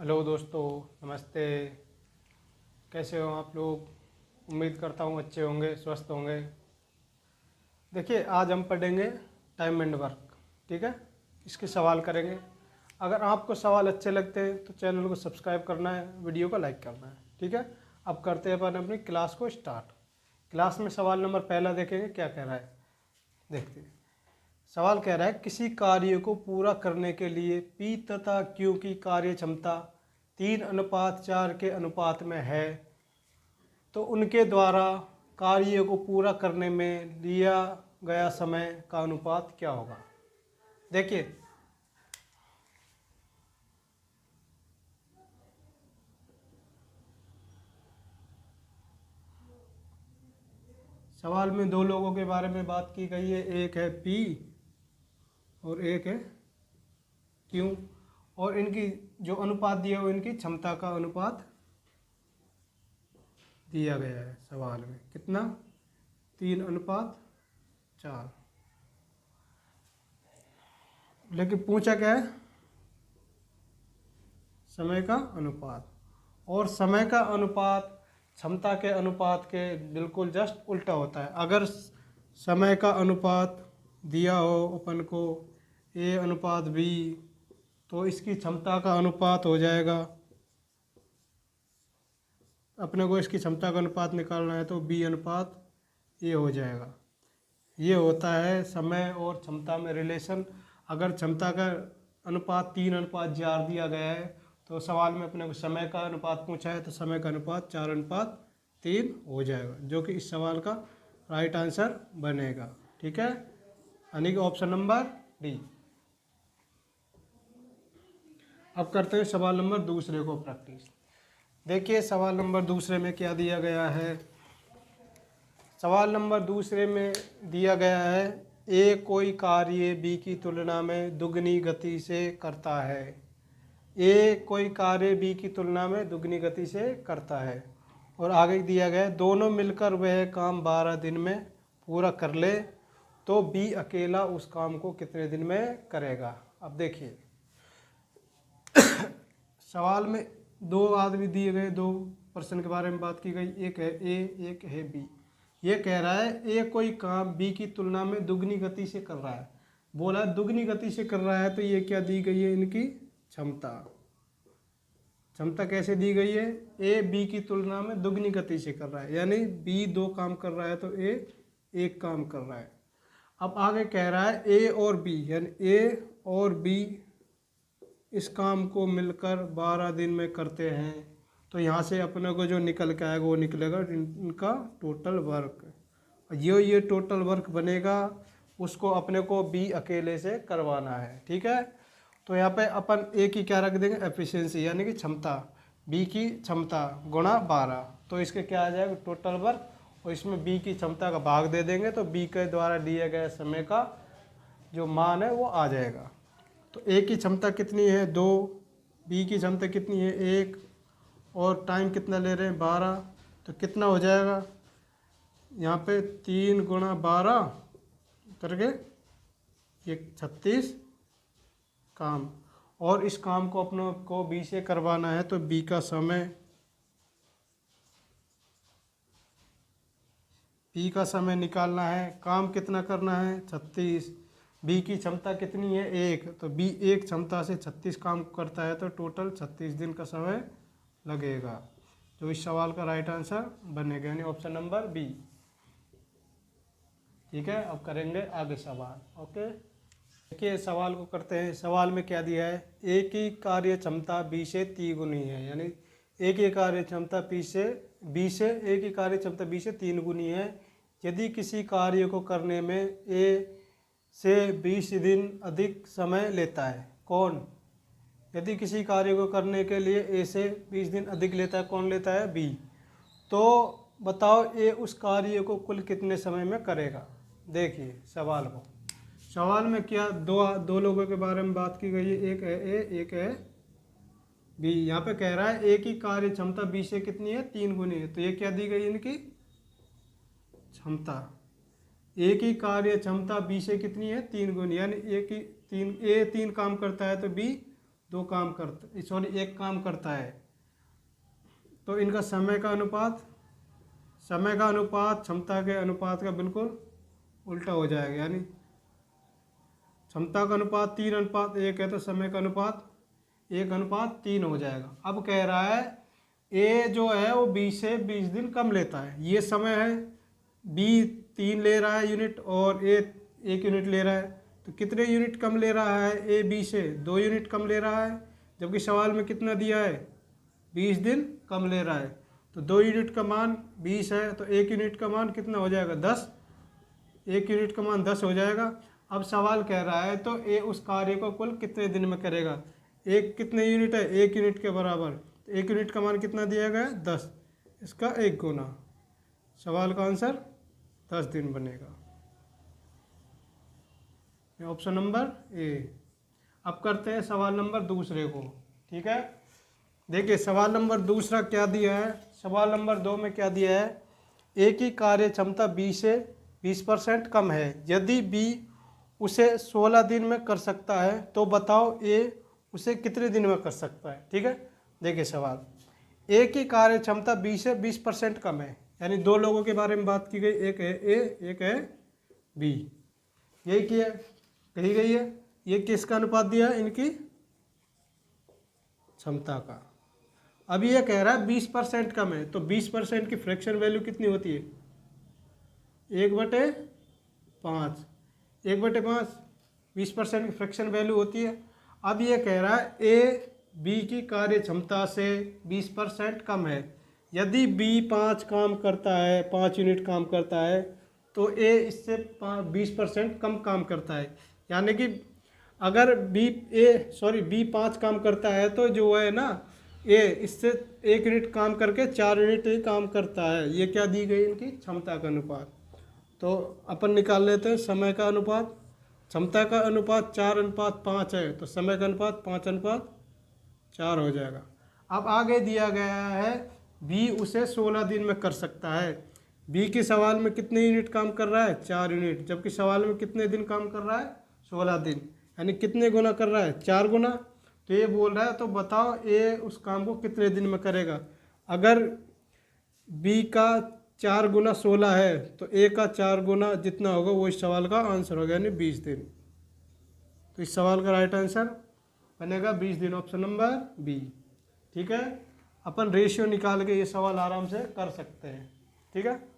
Hello दोस्तों, नमस्ते। कैसे हो आप लोग? उम्मीद करता हूँ अच्छे होंगे, स्वस्थ होंगे। देखिए, आज हम पढ़ेंगे टाइम एंड वर्क। ठीक है, इसके सवाल करेंगे। अगर आपको सवाल अच्छे लगते हैं तो चैनल को सब्सक्राइब करना है, वीडियो को लाइक करना है। ठीक है, अब करते हैं अपन अपनी क्लास को स्टार्ट। क्लास में सवाल नंबर पहला देखेंगे क्या कह रहा है। देखते हैं। सवाल कह रहा है, किसी कार्य को पूरा करने के लिए P तथा Q की कार्य क्षमता 3:4 के अनुपात में है, तो उनके द्वारा कार्य को पूरा करने में लिया गया समय का अनुपात क्या होगा। देखिए, सवाल में दो लोगों के बारे में बात की गई है, एक है P और एक है Q, और इनकी जो अनुपात दिया हो, इनकी क्षमता का अनुपात दिया गया है सवाल में। कितना? 3:4। लेकिन पूछा क्या है? समय का अनुपात। और समय का अनुपात क्षमता के अनुपात के बिल्कुल जस्ट उल्टा होता है। अगर समय का अनुपात दिया हो अपन को A/B, तो इसकी क्षमता का अनुपात हो जाएगा, अपने को इसकी क्षमता का अनुपात निकालना है तो B/A हो जाएगा। ये होता है समय और क्षमता में रिलेशन। अगर क्षमता का अनुपात 3:4 दिया गया है, तो सवाल में अपने को समय का अनुपात पूछा है, तो समय का अनुपात 4:3 हो जाएगा, जो कि इस सवाल का राइट आंसर बनेगा। ठीक है, यानी कि ऑप्शन नंबर डी। अब करते हैं सवाल नंबर दूसरे को प्रैक्टिस। देखिए, सवाल नंबर दूसरे में क्या दिया गया है। सवाल नंबर दूसरे में दिया गया है, ए कोई कार्य बी की तुलना में दुगनी गति से करता है। ए कोई कार्य बी की तुलना में दुगनी गति से करता है, और आगे दिया गया है, दोनों मिलकर वह काम 12 दिन में पूरा कर ले, तो बी अकेला उस काम को कितने दिन में करेगा। अब देखिए, सवाल में दो आदमी दिए गए, दो पर्सन के बारे में बात की गई, एक है ए, एक है बी। ये कह रहा है ए कोई काम बी की तुलना में दुगनी गति से कर रहा है। बोला दुगनी गति से कर रहा है, तो ये क्या दी गई है? इनकी क्षमता। क्षमता कैसे दी गई है? ए बी की तुलना में दुगनी गति से कर रहा है, यानी बी दो काम कर रहा है तो ए एक काम कर रहा है। अब आगे कह रहा है ए और बी, यानी ए और बी इस काम को मिलकर 12 दिन में करते हैं, तो यहाँ से अपने को जो निकल के आएगा वो निकलेगा इनका टोटल वर्क। ये टोटल वर्क बनेगा, उसको अपने को बी अकेले से करवाना है। ठीक है, तो यहाँ पे अपन ए की क्या रख देंगे? एफिशिएंसी, यानी कि क्षमता। बी की क्षमता गुणा 12, तो इसके क्या आ जाएगा? Total work. और इसमें बी की क्षमता का भाग दे देंगे, तो बी के द्वारा दिए गए समय का जो मान है वो आ जाएगा। तो ए की क्षमता कितनी है? 2। बी की क्षमता कितनी है? 1। और टाइम कितना ले रहे हैं? 12। तो कितना हो जाएगा यहाँ पे? 3 × 12 करके ये 36 काम। और इस काम को अपनों को बी से करवाना है, तो बी का समय निकालना है। काम कितना करना है? 36। बी की क्षमता कितनी है? 1। तो बी एक क्षमता से 36 काम करता है, तो टोटल 36 दिन का समय लगेगा, जो इस सवाल का राइट आंसर बनेगा, यानी ऑप्शन नंबर बी। ठीक है, अब करेंगे आगे सवाल। ओके, देखिए सवाल को करते हैं। सवाल में क्या दिया है? ए की कार्य क्षमता बी से 3 गुनी है, यानी ए की कार्य क्षमता ए की कार्य क्षमता बी से 3 गुनी है। यदि किसी कार्य को करने में ए से 20 दिन अधिक समय लेता है। कौन? यदि किसी कार्य को करने के लिए ए से 20 दिन अधिक लेता है, कौन लेता है? बी। तो बताओ ए उस कार्य को कुल कितने समय में करेगा। देखिए सवाल में क्या दो लोगों के बारे में बात की गई है, एक है ए, एक है बी। यहाँ पे कह रहा है ए की कार्य क्षमता बी से कितनी है? 3 गुनी है। तो ये क्या दी गई? इनकी क्षमता। ए की कार्य क्षमता बी से कितनी है? 3 गुनी, यानी ए 3 काम करता है तो बी एक काम करता है, तो इनका समय का अनुपात क्षमता के अनुपात का बिल्कुल उल्टा हो जाएगा। यानी क्षमता का अनुपात 3:1 है तो समय का अनुपात 1:3 हो जाएगा। अब कह रहा है ए जो है वो 20 से 20 दिन कम लेता है, ये समय है, बी 3 ले रहा है यूनिट और ए 1 यूनिट ले रहा है, तो कितने यूनिट कम ले रहा है ए बी से? 2 यूनिट कम ले रहा है, जबकि सवाल में कितना दिया है? 20 दिन कम ले रहा है। तो 2 यूनिट का मान 20 है तो 1 यूनिट का मान कितना हो जाएगा? 10। 1 यूनिट का मान 10 हो जाएगा। अब सवाल कह रहा है तो ए उस कार्य को कुल कितने दिन में करेगा? एक कितने यूनिट है? 1 यूनिट के बराबर, तो 1 यूनिट का मान कितना दिया गया है? 10, इसका 1 गुना। सवाल का आंसर 10 दिन बनेगा। Option number A. अब करते हैं सवाल नंबर दूसरे को। ठीक है, देखिए सवाल नंबर दूसरा क्या दिया है। सवाल नंबर 2 में क्या दिया है? ए की कार्य क्षमता बी से 20% कम है, यदि बी उसे 16 दिन में कर सकता है तो बताओ ए उसे कितने दिन में कर सकता है। ठीक है, देखिए सवाल, ए की कार्य क्षमता बी से 20% कम है, यानी 2 लोगों के बारे में बात की गई, एक है ए एक है बी, यही किया कही गई है। ये किसका अनुपात दिया है? इनकी क्षमता का। अब ये कह रहा है 20% कम है, तो 20% की फ्रैक्शन वैल्यू कितनी होती है? 1/5। 1/5 20% की फ्रैक्शन वैल्यू होती है। अब ये कह रहा है ए बी की कार्य क्षमता से 20% कम है, यदि बी 5 काम करता है, 5 यूनिट काम करता है, तो ए इससे 20% कम काम करता है। यानी कि अगर बी 5 काम करता है तो जो है ना ए इससे 1 यूनिट काम करके 4 यूनिट ही काम करता है। ये क्या दी गई? इनकी क्षमता का अनुपात। तो अपन निकाल लेते हैं समय का अनुपात। क्षमता का अनुपात 4:5 है तो समय का अनुपात 5:4 हो जाएगा। अब आगे दिया गया है बी उसे 16 दिन में कर सकता है। बी के सवाल में कितने यूनिट काम कर रहा है? 4 यूनिट, जबकि सवाल में कितने दिन काम कर रहा है? 16 दिन, यानी कितने गुना कर रहा है? 4 गुना। तो ये बोल रहा है तो बताओ ए उस काम को कितने दिन में करेगा। अगर बी का 4 गुना 16 है तो ए का 4 गुना जितना होगा वो इस सवाल का आंसर होगा, यानी 20 दिन। तो इस सवाल का राइट आंसर बनेगा 20 दिन, ऑप्शन नंबर बी। ठीक है, अपन रेशियो निकाल के ये सवाल आराम से कर सकते हैं। ठीक है।